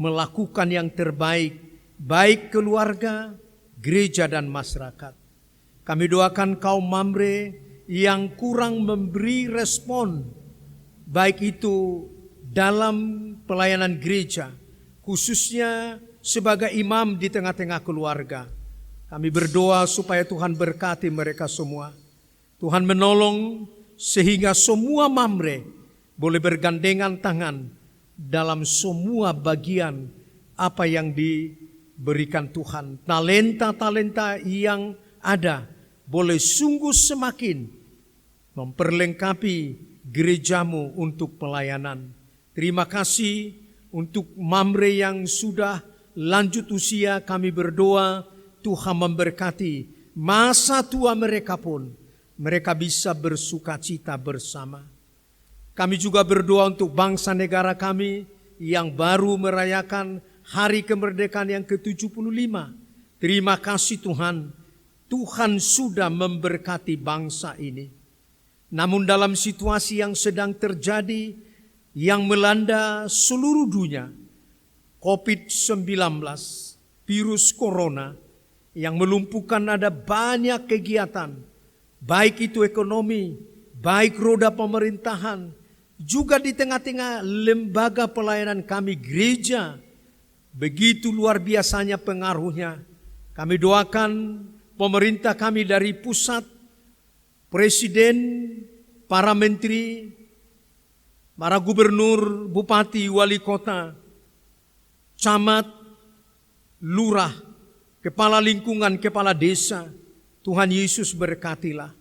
F: melakukan yang terbaik, baik keluarga, gereja dan masyarakat. Kami doakan kaum Mamre yang kurang memberi respon, baik itu dalam pelayanan gereja, khususnya sebagai imam di tengah-tengah keluarga. Kami berdoa supaya Tuhan berkati mereka semua. Tuhan menolong sehingga semua Mamre boleh bergandengan tangan dalam semua bagian apa yang diberikan Tuhan. Talenta-talenta yang ada boleh sungguh semakin memperlengkapi gerejamu untuk pelayanan. Terima kasih untuk Mamre yang sudah lanjut usia, kami berdoa Tuhan memberkati masa tua mereka pun, mereka bisa bersuka cita bersama. Kami juga berdoa untuk bangsa negara kami yang baru merayakan hari kemerdekaan yang ke-75. Terima kasih Tuhan, Tuhan sudah memberkati bangsa ini. Namun dalam situasi yang sedang terjadi, yang melanda seluruh dunia, COVID-19, virus corona, yang melumpuhkan ada banyak kegiatan, baik itu ekonomi, baik roda pemerintahan, juga di tengah-tengah lembaga pelayanan kami gereja, begitu luar biasanya pengaruhnya. Kami doakan pemerintah kami dari pusat, presiden, para menteri, para gubernur, bupati, wali kota, camat, lurah, kepala lingkungan, kepala desa, Tuhan Yesus berkatilah.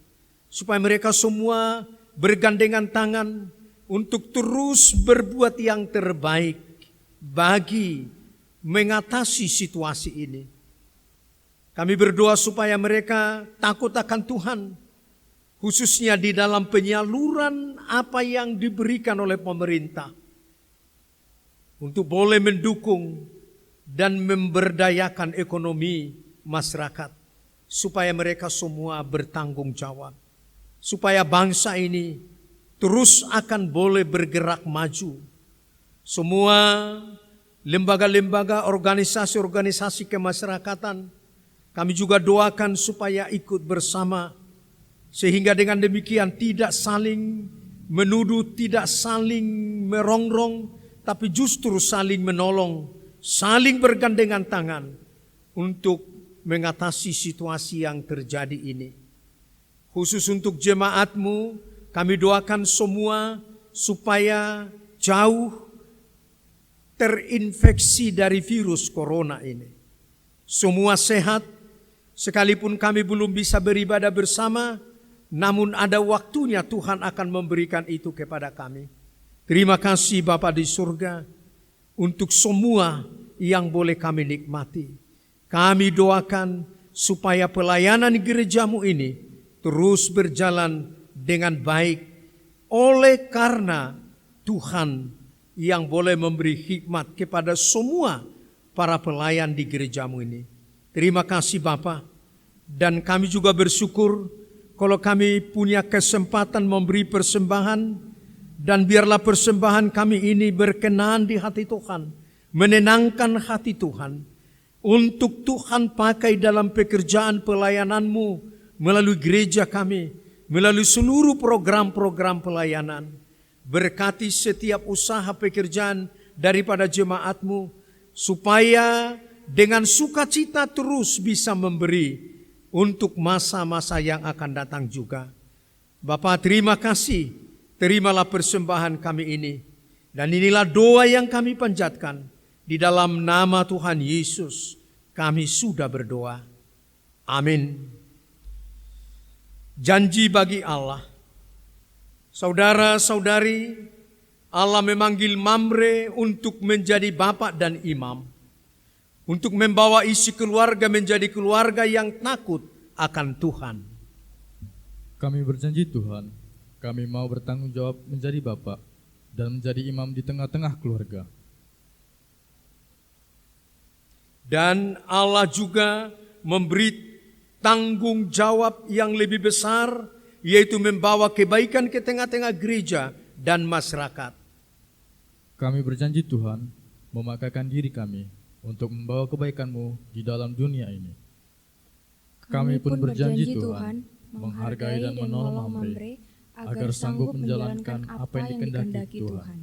F: Supaya mereka semua bergandengan tangan untuk terus berbuat yang terbaik bagi mengatasi situasi ini. Kami berdoa supaya mereka takut akan Tuhan, khususnya di dalam penyaluran apa yang diberikan oleh pemerintah, untuk boleh mendukung dan memberdayakan ekonomi masyarakat, supaya mereka semua bertanggung jawab, supaya bangsa ini terus akan boleh bergerak maju. Semua lembaga-lembaga, organisasi-organisasi kemasyarakatan, kami juga doakan supaya ikut bersama, sehingga dengan demikian tidak saling menuduh, tidak saling merongrong, tapi justru saling menolong, saling bergandengan tangan untuk mengatasi situasi yang terjadi ini. Khusus untuk jemaatmu, kami doakan semua supaya jauh terinfeksi dari virus corona ini. Semua sehat, sekalipun kami belum bisa beribadah bersama, namun ada waktunya Tuhan akan memberikan itu kepada kami. Terima kasih Bapa di surga untuk semua yang boleh kami nikmati. Kami doakan supaya pelayanan gerejamu ini terus berjalan dengan baik oleh karena Tuhan yang boleh memberi hikmat kepada semua para pelayan di gerejamu ini. Terima kasih Bapa, dan kami juga bersyukur kalau kami punya kesempatan memberi persembahan, dan biarlah persembahan kami ini berkenan di hati Tuhan, menenangkan hati Tuhan, untuk Tuhan pakai dalam pekerjaan pelayanan-Mu melalui gereja kami, melalui seluruh program-program pelayanan. Berkati setiap usaha pekerjaan daripada jemaat-Mu, supaya dengan sukacita terus bisa memberi untuk masa-masa yang akan datang juga. Bapa, terima kasih, terimalah persembahan kami ini. Dan inilah doa yang kami panjatkan. Di dalam nama Tuhan Yesus kami sudah berdoa. Amin. Janji bagi Allah. Saudara-saudari, Allah memanggil Mamre untuk menjadi bapak dan imam, untuk membawa isi keluarga menjadi keluarga yang takut akan Tuhan.
C: Kami berjanji Tuhan, kami mau bertanggung jawab menjadi bapak dan menjadi imam di tengah-tengah keluarga.
F: Dan Allah juga memberi tanggung jawab yang lebih besar, yaitu membawa kebaikan ke tengah-tengah gereja dan masyarakat.
C: Kami berjanji Tuhan, memakaikan diri kami untuk membawa kebaikan-Mu di dalam dunia ini. Kami pun berjanji Tuhan, menghargai dan menolong Mamre, agar sanggup menjalankan apa yang dikehendaki Tuhan.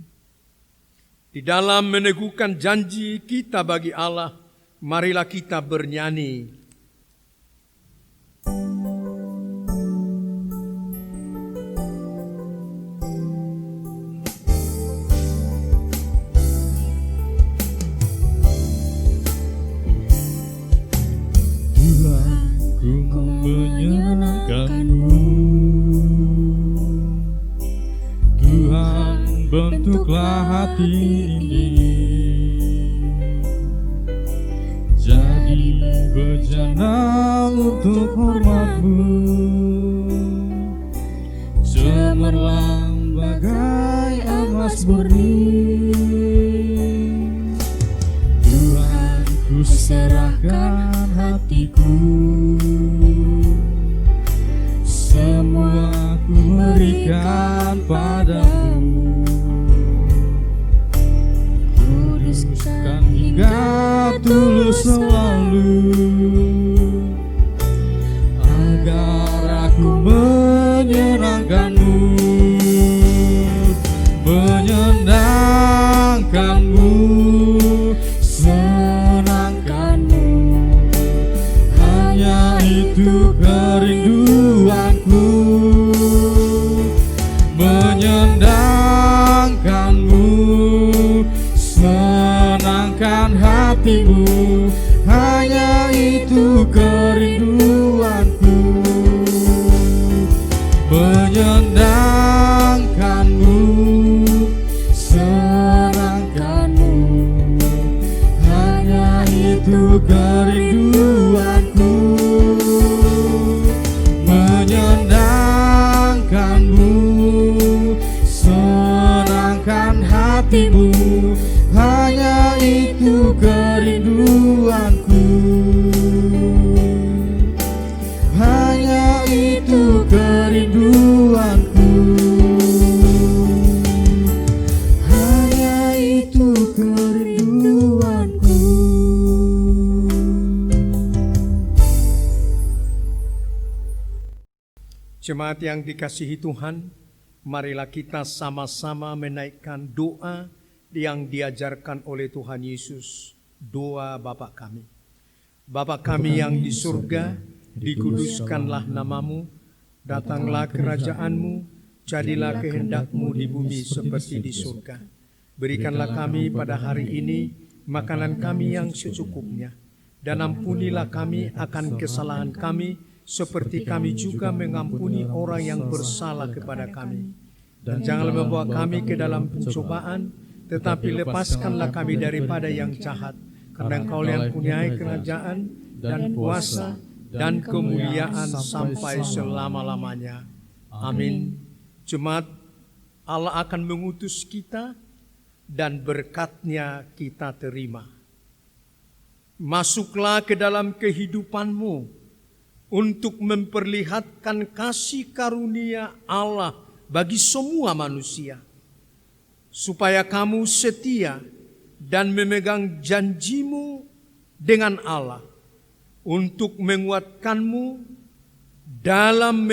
F: Di dalam meneguhkan janji kita bagi Allah, marilah kita bernyanyi.
E: Ku menyenangkan-Mu, Tuhan, bentuklah hati ini jadi bejana untuk hormat-Mu, cemerlang bagai emas murni. Tuhan, ku serahkan hatiku, semua ku berikan padamu. Kuduskan hingga tulus selalu, agar aku menyenangkan-Mu, menyenangkan-Mu, senangkan-Mu. Hanya itu kerinduanku, menyenangkan-Mu, senangkan hati-Mu. Hanya itu kerinduanku, menyenangkan-Mu, senangkan-Mu. Hanya itu kerinduanku, menyenangkan-Mu, senangkan hati-Mu. Hanya itu kerinduanku, hanya itu kerinduanku, hanya itu kerinduanku.
F: Jemaat yang dikasihi Tuhan, marilah kita sama-sama menaikkan doa yang diajarkan oleh Tuhan Yesus, doa Bapa kami. Bapa kami yang di surga, dikuduskanlah namamu, datanglah kerajaan-Mu, jadilah kehendak-Mu di bumi seperti di surga. Berikanlah kami pada hari ini makanan kami yang secukupnya, dan ampunilah kami akan kesalahan kami, seperti kami juga mengampuni orang yang bersalah kepada kami. Dan janganlah membawa kami ke dalam pencobaan, tetapi lepaskanlah kami daripada yang jahat. karena Engkau yang punyai kerajaan dan kuasa dan kemuliaan sampai selama-lamanya. Amin. Jemaat, Allah akan mengutus kita dan berkat-Nya kita terima. Masuklah ke dalam kehidupanmu untuk memperlihatkan kasih karunia Allah bagi semua manusia, supaya kamu setia dan memegang janjimu dengan Allah untuk menguatkanmu dalam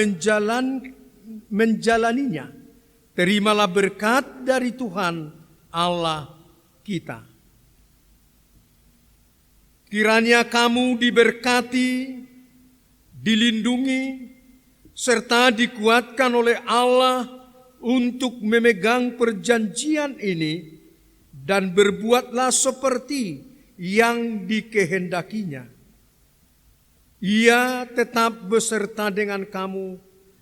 F: menjalaninya. Terimalah berkat dari Tuhan Allah kita. Kiranya kamu diberkati, dilindungi, serta dikuatkan oleh Allah untuk memegang perjanjian ini dan berbuatlah seperti yang dikehendakinya. Ia tetap beserta dengan kamu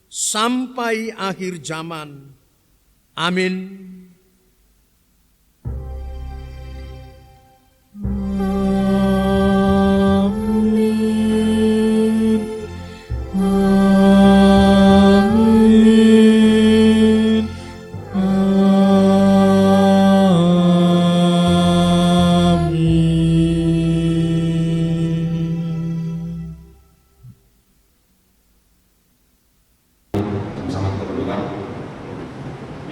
F: sampai akhir zaman. Amin.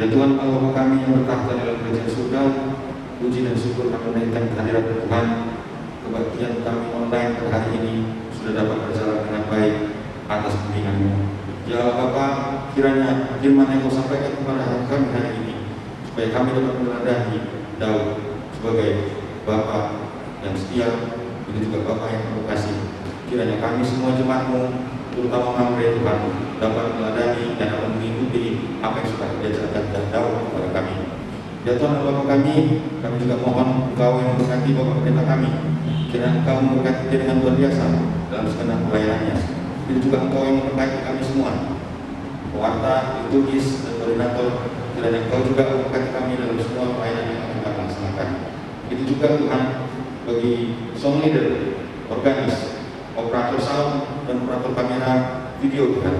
G: Ya Tuhan, Allah kami yang bertahta dalam kerajaan surga, puji dan syukur kami menaikkan kehadirat Tuhan. Kebaktian kami online pada hari ini sudah dapat berjalan dengan baik atas bimbingan-Mu. Ya Allah Bapa, kiranya firman yang Kau sampaikan kepada kami hari ini, supaya kami dapat meladani Daud sebagai Bapa yang setia, itu juga Bapa yang penuh kasih. Kiranya kami semua jemaat-Mu, terutama Mamre Tuhan, dapat meladani dan dapat mengikuti apa yang sudah diajarkan dan Daud kepada kami. Ya Tuhan Bapa kami juga mohon Engkau yang memberkati Bapak Pendeta kami. Kiranya Engkau memberkati dia dengan luar biasa dalam segenap pelayanannya. Itu juga Engkau yang memberkati kami semua, pewarta, liturgis, dan koordinator. Kiranya Engkau juga memberkati kami dalam semua pelayanan yang kami akan laksanakan. Itu juga Tuhan bagi song leader, organis, operator sound, dan operator kamera video Tuhan.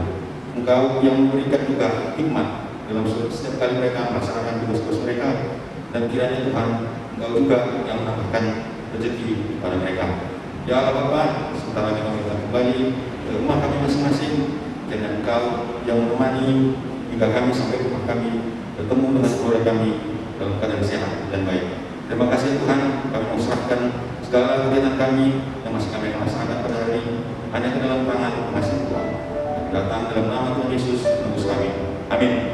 G: Engkau yang memberikan juga hikmat dalam setiap kali mereka melaksanakan tugas-tugas mereka, dan kiranya Tuhan Engkau juga yang menambahkan rezeki kepada mereka. Ya Allah Bapa, sebentar lagi kami akan kembali ke rumah kami masing-masing, dan Engkau yang menemani hingga kami sampai ke rumah kami, bertemu dengan keluarga kami dalam keadaan sehat dan baik. Terima kasih Tuhan, kami mengusahakan segala kegiatan kami yang masih kami laksanakan pada hari ini hanya ke dalam tangan masing Tuhan. Datang dalam nama Tuhan Yesus, menembus kami. Amin.